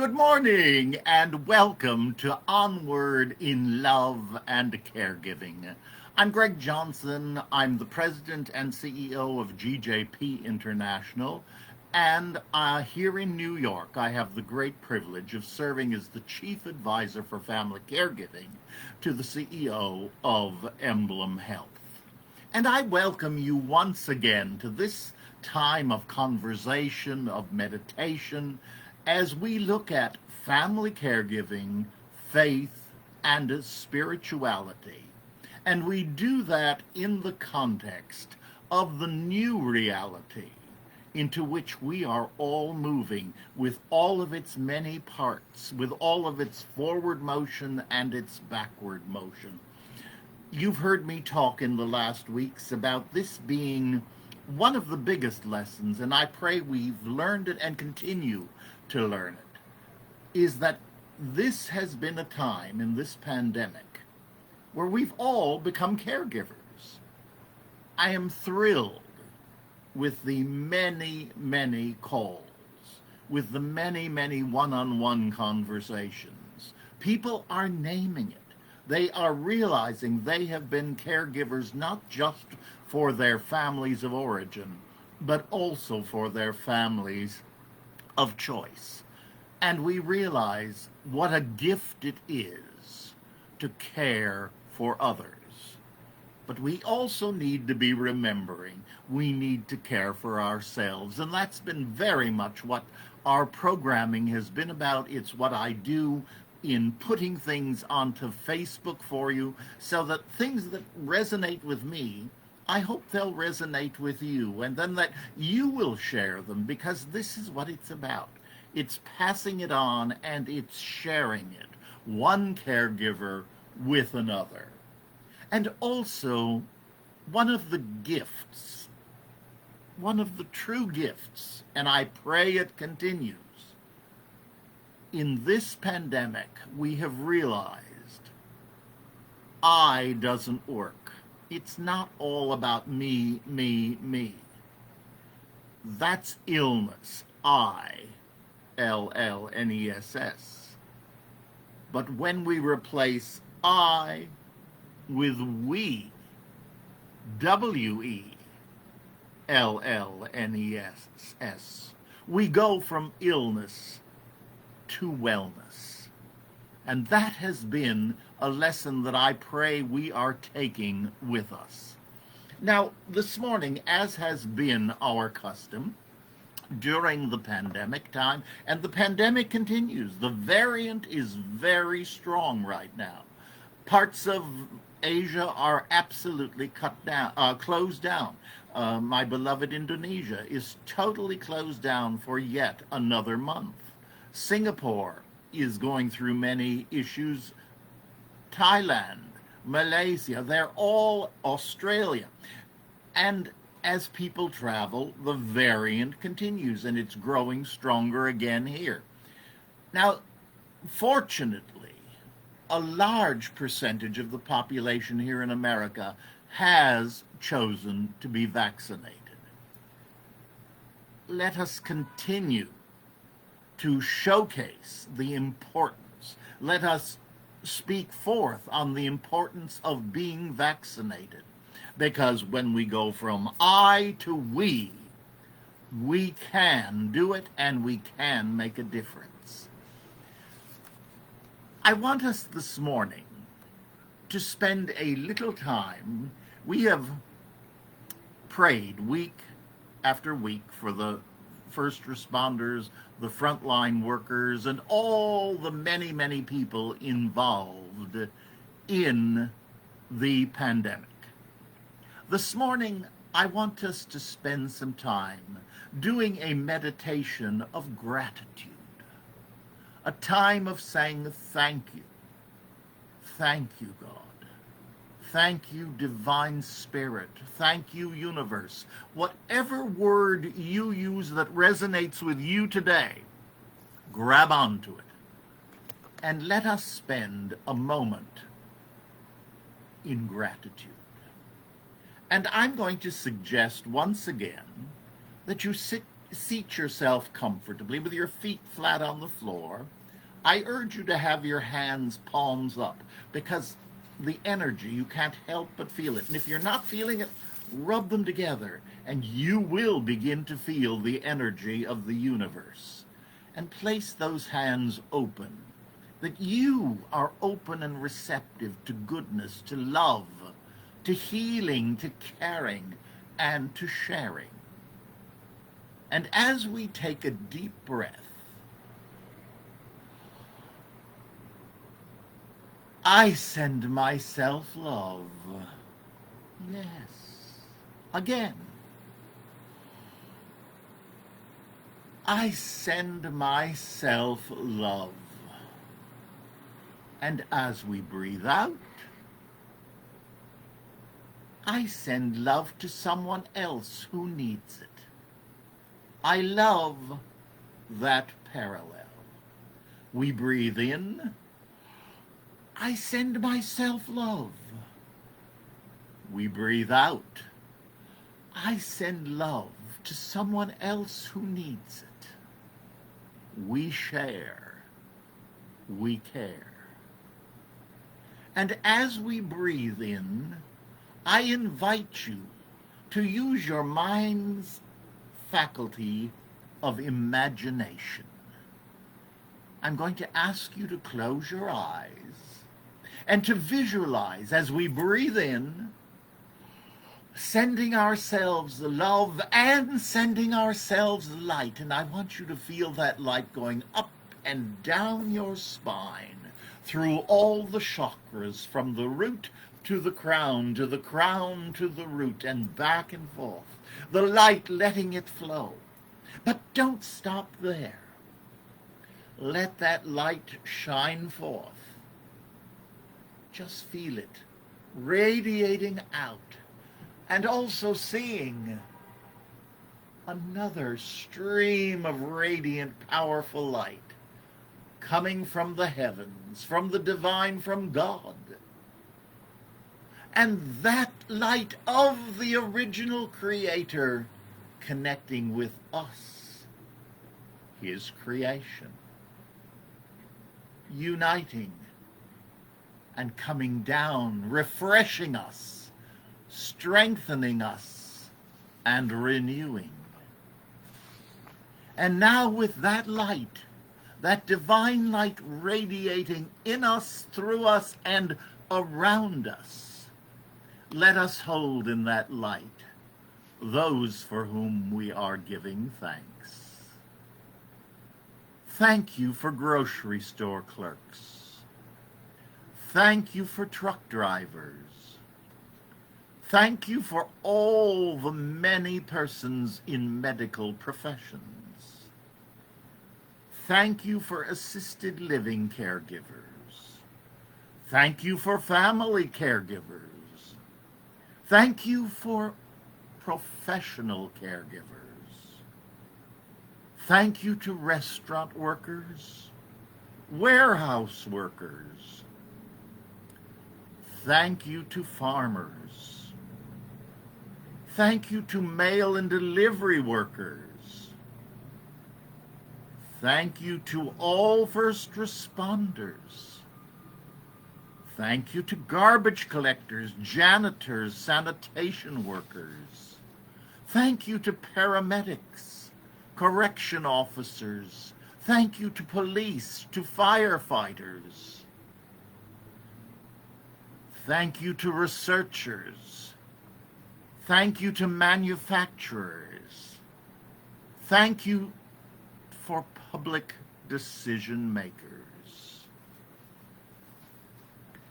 Good morning and welcome to Onward in Love and Caregiving. I'm Greg Johnson. I'm the president and CEO of GJP International. And here in New York, I have the great privilege of serving as the chief advisor for family caregiving to the CEO of Emblem Health. And I welcome you once again to this time of conversation, of meditation, as we look at family caregiving, faith, and spirituality. And we do that in the context of the new reality into which we are all moving, with all of its many parts, with all of its forward motion and its backward motion. You've heard me talk in the last weeks about this being one of the biggest lessons, and I pray we've learned it and continue to learn it, is that this has been a time in this pandemic where we've all become caregivers. I am thrilled with the many calls, with the many one-on-one conversations. People are naming it. They are realizing they have been caregivers not just for their families of origin, but also for their families of choice. And we realize what a gift it is to care for others. But we also need to be remembering we need to care for ourselves. And that's been very much what our programming has been about. It's what I do in putting things onto Facebook for you, so that things that resonate with me, I hope they'll resonate with you, and then that you will share them, because this is what it's about. It's passing it on and it's sharing it, one caregiver with another. And also, one of the gifts, one of the true gifts, and I pray it continues, in this pandemic, we have realized I doesn't work. It's not all about me. That's illness, ILLNESS. But when we replace I with we, WELLNESS, we go from illness to wellness. And that has been a lesson that I pray we are taking with us. Now, this morning, as has been our custom during the pandemic time, and the pandemic continues, the variant is very strong right now. Parts of Asia are absolutely closed down. My beloved Indonesia is totally closed down for yet another month. Singapore is going through many issues. Thailand, Malaysia, they're all Australia. And as people travel, the variant continues, and it's growing stronger again here. Now, fortunately, a large percentage of the population here in America has chosen to be vaccinated. Let us continue to showcase the importance. Let us speak forth on the importance of being vaccinated. Because when we go from I to we can do it, and we can make a difference. I want us this morning to spend a little time. We have prayed week after week for the first responders, the frontline workers, and all the many people involved in the pandemic. This morning, I want us to spend some time doing a meditation of gratitude, a time of saying thank you. Thank you, God. Thank you, Divine Spirit. Thank you, Universe. Whatever word you use that resonates with you today, grab onto it. And let us spend a moment in gratitude. And I'm going to suggest once again that you sit seat yourself comfortably with your feet flat on the floor. I urge you to have your hands palms up because the energy, you can't help but feel it. And if you're not feeling it, rub them together and you will begin to feel the energy of the universe. And place those hands open, that you are open and receptive to goodness, to love, to healing, to caring, and to sharing. And as we take a deep breath, I send myself love. Yes. Again. I send myself love. And as we breathe out, I send love to someone else who needs it. I love that parallel. We breathe in. I send myself love. We breathe out. I send love to someone else who needs it. We share. We care. And as we breathe in, I invite you to use your mind's faculty of imagination. I'm going to ask you to close your eyes and to visualize as we breathe in, sending ourselves love and sending ourselves light. And I want you to feel that light going up and down your spine, through all the chakras, from the root to the crown, to the crown to the root, and back and forth. The light, letting it flow. But don't stop there. Let that light shine forth. Just feel it radiating out, and also seeing another stream of radiant, powerful light coming from the heavens, from the divine, from God. And that light of the original Creator connecting with us, His creation, uniting and coming down, refreshing us, strengthening us, and renewing. And now with that light, that divine light radiating in us, through us, and around us, let us hold in that light those for whom we are giving thanks. Thank you for grocery store clerks. Thank you for truck drivers. Thank you for all the many persons in medical professions. Thank you for assisted living caregivers. Thank you for family caregivers. Thank you for professional caregivers. Thank you to restaurant workers, warehouse workers. Thank you to farmers. Thank you to mail and delivery workers. Thank you to all first responders. Thank you to garbage collectors, janitors, sanitation workers. Thank you to paramedics, correction officers. Thank you to police, to firefighters. Thank you to researchers. Thank you to manufacturers. Thank you for public decision makers.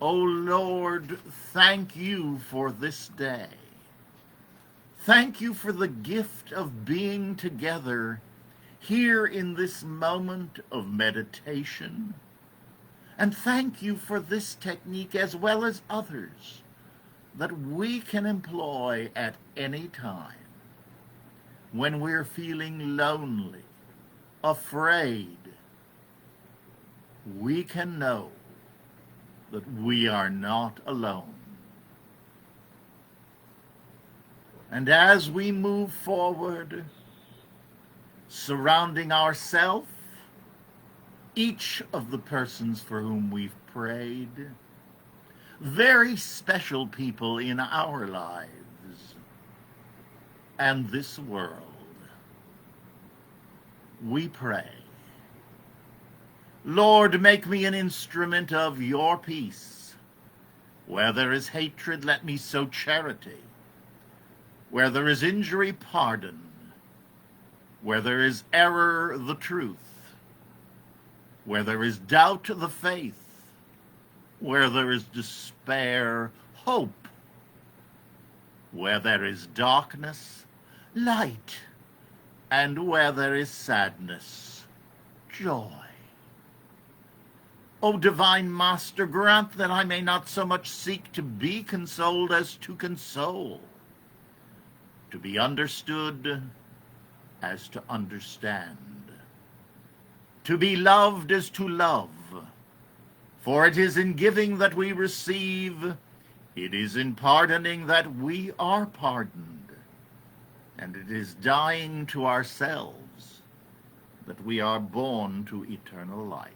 O Lord, thank you for this day. Thank you for the gift of being together here in this moment of meditation. And thank you for this technique as well as others that we can employ at any time when we're feeling lonely, afraid. We can know that we are not alone. And as we move forward, surrounding ourselves, each of the persons for whom we've prayed, very special people in our lives, and this world. We pray, Lord, make me an instrument of your peace. Where there is hatred, let me sow charity. Where there is injury, pardon. Where there is error, the truth. Where there is doubt, the faith. Where there is despair, hope. Where there is darkness, light. And where there is sadness, joy. O divine Master, grant that I may not so much seek to be consoled as to console, to be understood as to understand, to be loved as to love. For it is in giving that we receive, it is in pardoning that we are pardoned, and it is dying to ourselves that we are born to eternal life.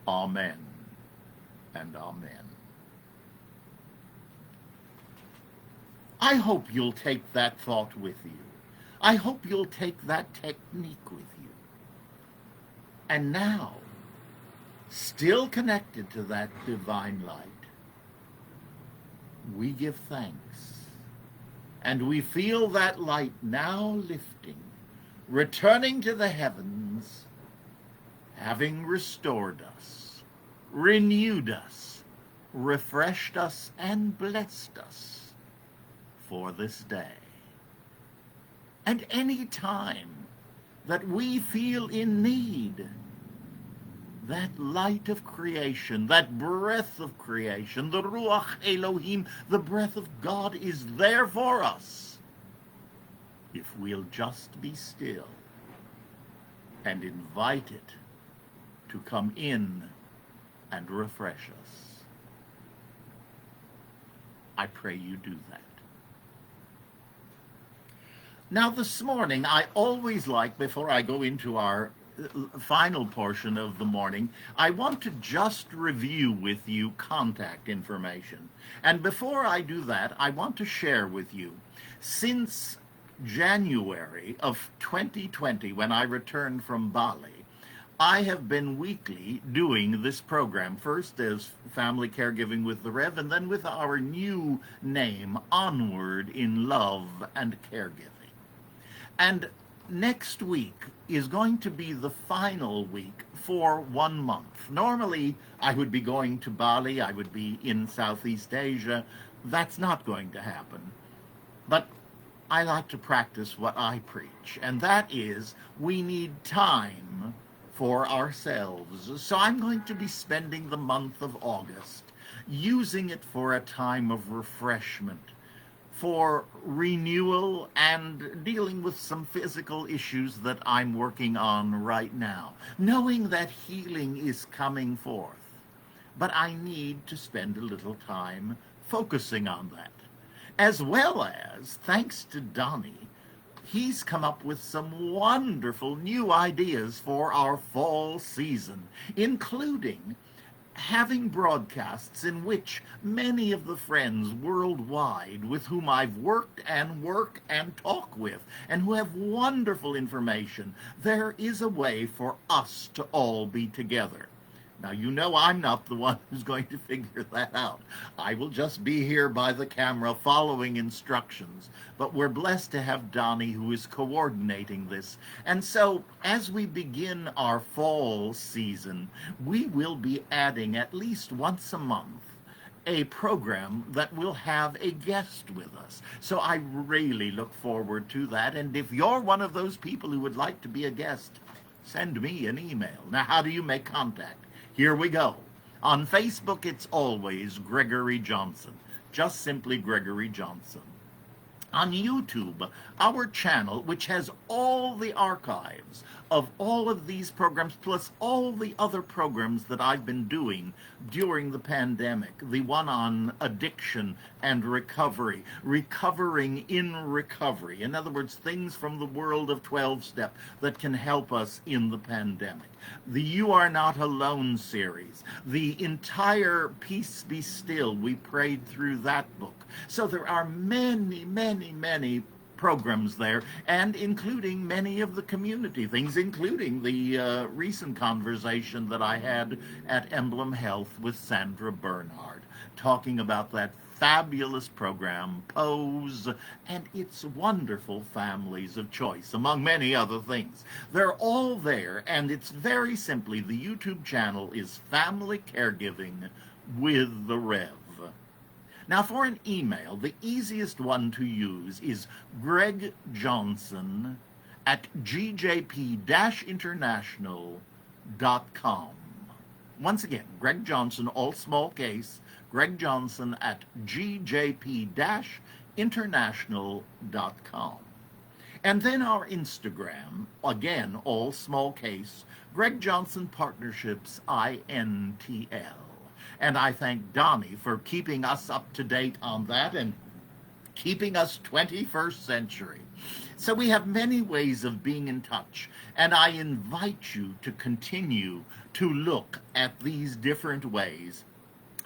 Amen and amen. I hope you'll take that thought with you. I hope you'll take that technique with you. And now, still connected to that divine light, we give thanks. And we feel that light now lifting, returning to the heavens, having restored us, renewed us, refreshed us, and blessed us for this day. And any time that we feel in need, that light of creation, that breath of creation, the Ruach Elohim, the breath of God is there for us, if we'll just be still and invite it to come in and refresh us. I pray you do that. Now this morning, I always like, before I go into our final portion of the morning, I want to just review with you contact information. And before I do that, I want to share with you, since January of 2020, when I returned from Bali, I have been weekly doing this program, first as Family Caregiving with the Rev, and then with our new name, Onward in Love and Caregiving. And next week is going to be the final week for 1 month. Normally, I would be going to Bali, I would be in Southeast Asia. That's not going to happen. But I like to practice what I preach, and that is we need time for ourselves. So I'm going to be spending the month of August using it for a time of refreshment, for renewal, and dealing with some physical issues that I'm working on right now, knowing that healing is coming forth. But I need to spend a little time focusing on that. As well as, thanks to Donnie, he's come up with some wonderful new ideas for our fall season, including having broadcasts in which many of the friends worldwide with whom I've worked and work and talk with, and who have wonderful information, there is a way for us to all be together. Now, you know I'm not the one who's going to figure that out. I will just be here by the camera following instructions. But we're blessed to have Donnie, who is coordinating this. And so, as we begin our fall season, we will be adding at least once a month a program that will have a guest with us. So I really look forward to that. And if you're one of those people who would like to be a guest, send me an email. Now, how do you make contact? Here we go. On Facebook, it's always Gregory Johnson. Just simply Gregory Johnson. On YouTube, our channel, which has all the archives of all of these programs, plus all the other programs that I've been doing during the pandemic, the one on addiction and recovery, recovering in recovery. In other words, things from the world of 12-step that can help us in the pandemic. The You Are Not Alone series, the entire Peace Be Still, we prayed through that book. So there are many programs there, and including many of the community things, including the recent conversation that I had at Emblem Health with Sandra Bernhard, talking about that fabulous program, Pose, and its wonderful families of choice, among many other things. They're all there, and it's very simply, the YouTube channel is Family Caregiving with the Rev. Now, for an email, the easiest one to use is Greg Johnson at gjp-international.com. Once again, Greg Johnson, all small case, Greg Johnson at gjp-international.com. And then our Instagram, again, all small case, Greg Johnson Partnerships, INTL. And I thank Donnie for keeping us up to date on that and keeping us 21st century. So we have many ways of being in touch, and I invite you to continue to look at these different ways,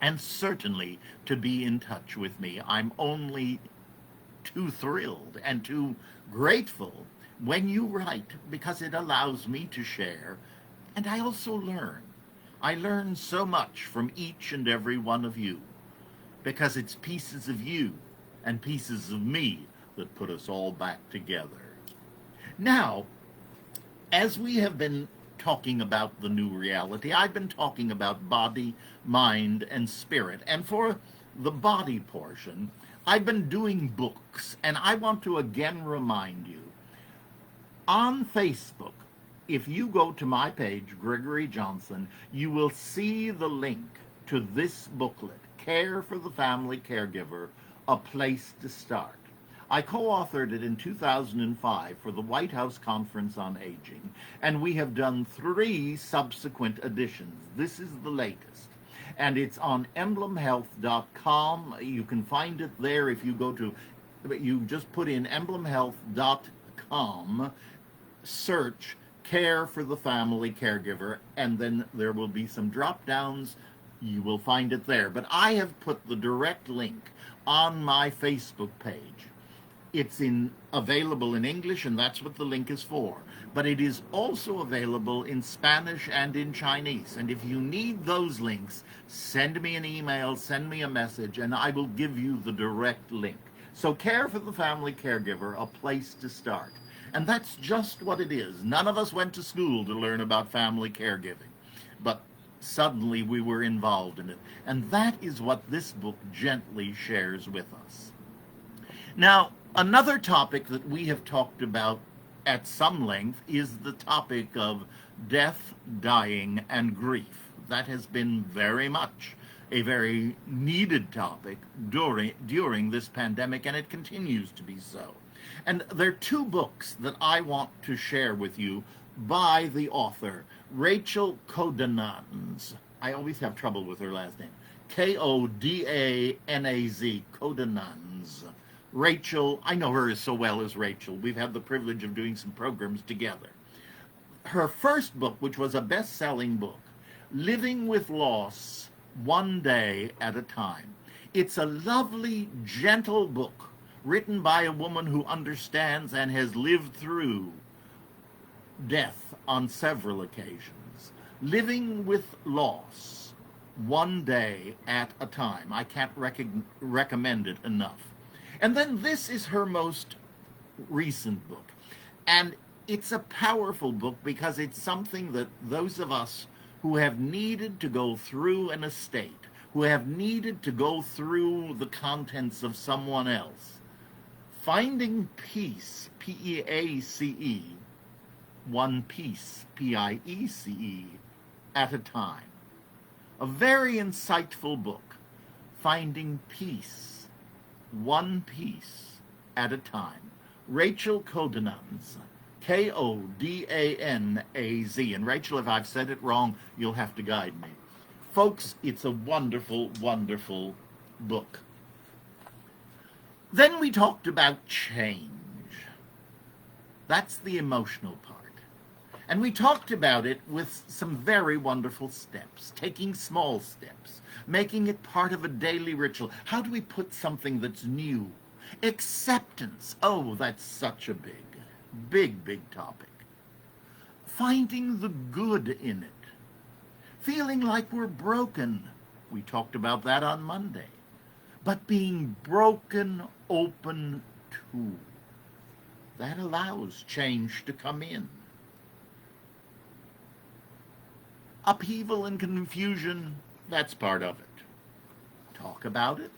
and certainly to be in touch with me. I'm only too thrilled and too grateful when you write, because it allows me to share, and I also learn. I learn so much from each and every one of you, because it's pieces of you and pieces of me that put us all back together. Now, as we have been talking about the new reality, I've been talking about body, mind, and spirit. And for the body portion, I've been doing books, and I want to again remind you, on Facebook, if you go to my page, Gregory Johnson, you will see the link to this booklet, Care for the Family Caregiver, A Place to Start. I co-authored it in 2005 for the White House Conference on Aging, and we have done 3 subsequent editions. This is the latest, and it's on emblemhealth.com. You can find it there if you go to, you just put in emblemhealth.com, search Care for the Family Caregiver, and then there will be some drop downs. You will find it there. But I have put the direct link on my Facebook page. It's available in English, and that's what the link is for. But it is also available in Spanish and in Chinese. And if you need those links, send me an email, send me a message, and I will give you the direct link. So Care for the Family Caregiver, A Place to Start. And that's just what it is. None of us went to school to learn about family caregiving, but suddenly we were involved in it. And that is what this book gently shares with us. Now, another topic that we have talked about at some length is the topic of death, dying, and grief. That has been very much a very needed topic during this pandemic, and it continues to be so. And there are 2 books that I want to share with you by the author, Rachel Kodananz. I always have trouble with her last name. Kodanaz, Kodananz. Rachel, I know her as so well as Rachel. We've had the privilege of doing some programs together. Her first book, which was a best-selling book, Living with Loss, One Day at a Time. It's a lovely, gentle book written by a woman who understands and has lived through death on several occasions. Living with loss, one day at a time. I can't recommend it enough. And then this is her most recent book. And it's a powerful book because it's something that those of us who have needed to go through an estate, who have needed to go through the contents of someone else, finding peace, P-E-A-C-E, one piece, P-I-E-C-E, at a time. A very insightful book, Finding Peace, One Piece at a time. Rachel Kodanaz, Kodanaz. And Rachel, if I've said it wrong, you'll have to guide me. Folks, it's a wonderful, wonderful book. Then we talked about change. That's the emotional part. And we talked about it with some very wonderful steps, taking small steps, making it part of a daily ritual. How do we put something that's new? Acceptance. Oh, that's such a big topic. Finding the good in it. Feeling like we're broken. We talked about that on Monday. But being broken open to. That allows change to come in. Upheaval and confusion, that's part of it. Talk about it.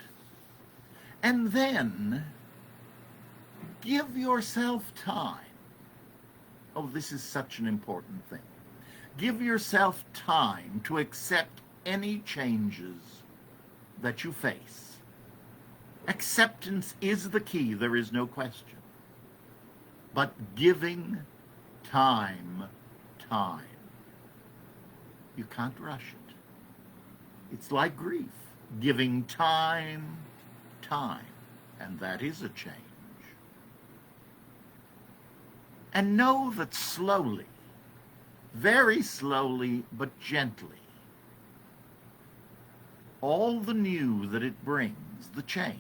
And then give yourself time. Oh, this is such an important thing. Give yourself time to accept any changes that you face. Acceptance is the key, there is no question. But giving time. You can't rush it. It's like grief. Giving time, and that is a change. And know that slowly, very slowly but gently, all the new that it brings, the change,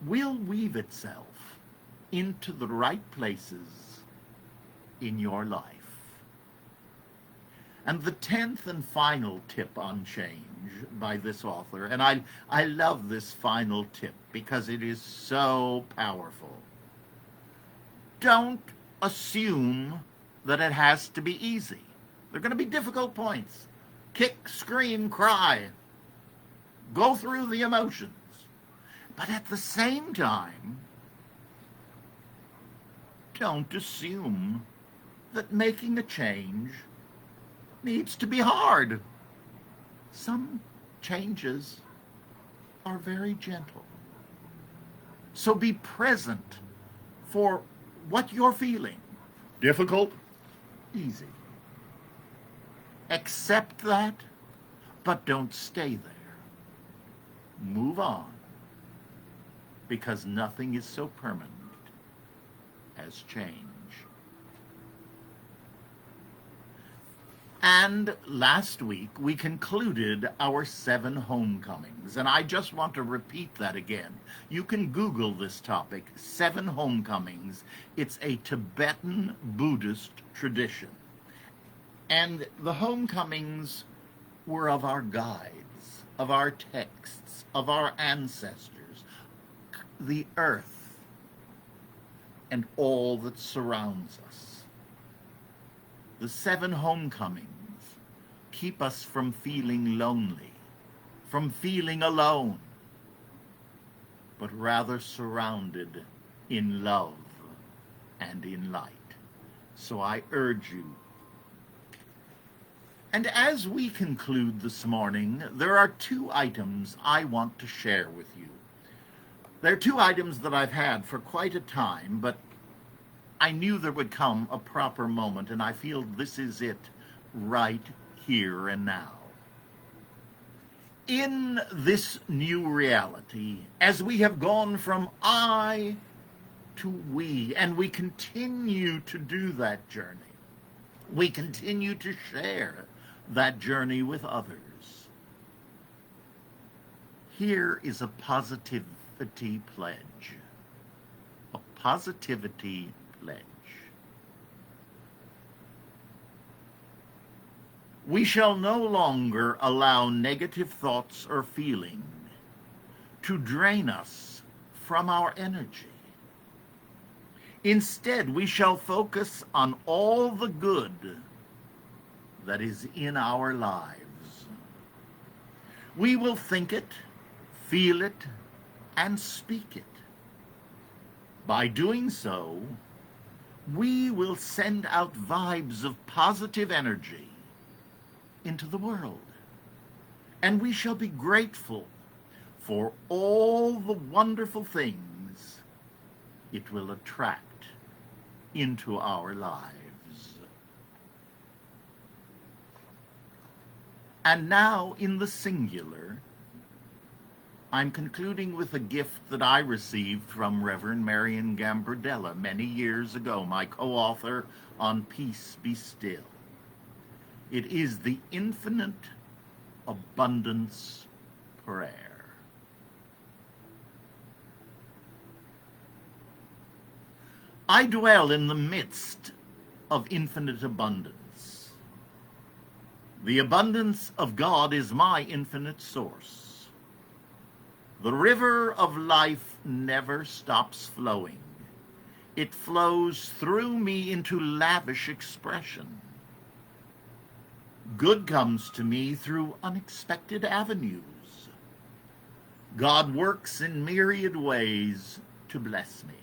will weave itself into the right places in your life. And the 10th and final tip on change by this author, and I love this final tip because it is so powerful. Don't assume that it has to be easy. There are going to be difficult points. Kick, scream, cry. Go through the emotions. But at the same time, don't assume that making a change needs to be hard. Some changes are very gentle. So be present for what you're feeling. Difficult? Easy. Accept that, but don't stay there. Move on, because nothing is so permanent as change. And last week, we concluded our 7 homecomings, and I just want to repeat that again. You can Google this topic, 7 homecomings. It's a Tibetan Buddhist tradition. And the homecomings were of our guides, of our texts, of our ancestors, the earth, and all that surrounds us. The 7 homecomings keep us from feeling lonely, from feeling alone, but rather surrounded in love and in light. So I urge you. And as we conclude this morning, there are 2 items I want to share with you. They're 2 items that I've had for quite a time, but I knew there would come a proper moment, and I feel this is it right here and now. In this new reality, as we have gone from I to we, and we continue to do that journey, we continue to share that journey with others. Here is a positivity pledge. A positivity pledge. We shall no longer allow negative thoughts or feeling to drain us from our energy. Instead, we shall focus on all the good that is in our lives. We will think it, feel it, and speak it. By doing so, we will send out vibes of positive energy into the world. And we shall be grateful for all the wonderful things it will attract into our lives. And now, in the singular, I'm concluding with a gift that I received from Reverend Marion Gambardella many years ago, my co-author on Peace Be Still. It is the Infinite Abundance Prayer. I dwell in the midst of infinite abundance. The abundance of God is my infinite source. The river of life never stops flowing. It flows through me into lavish expression. Good comes to me through unexpected avenues. God works in myriad ways to bless me.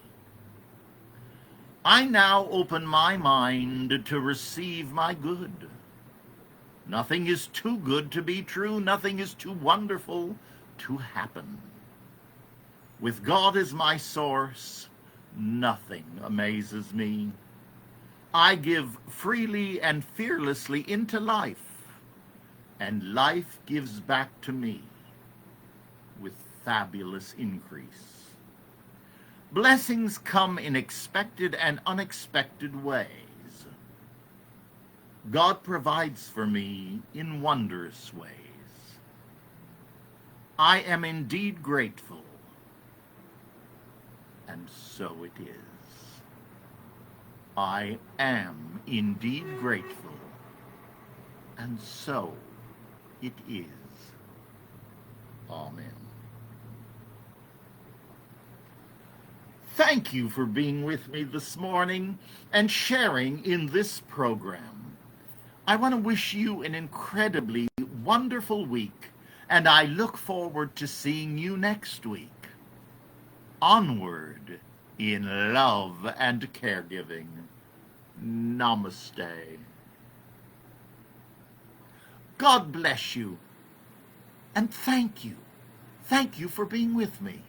I now open my mind to receive my good. Nothing is too good to be true. Nothing is too wonderful to happen. With God as my source, nothing amazes me. I give freely and fearlessly into life, and life gives back to me with fabulous increase. Blessings come in expected and unexpected ways. God provides for me in wondrous ways. I am indeed grateful, and so it is. I am indeed grateful, and so it is. Amen. Thank you for being with me this morning and sharing in this program. I want to wish you an incredibly wonderful week, and I look forward to seeing you next week. Onward in love and caregiving. Namaste. God bless you, and thank you. Thank you for being with me.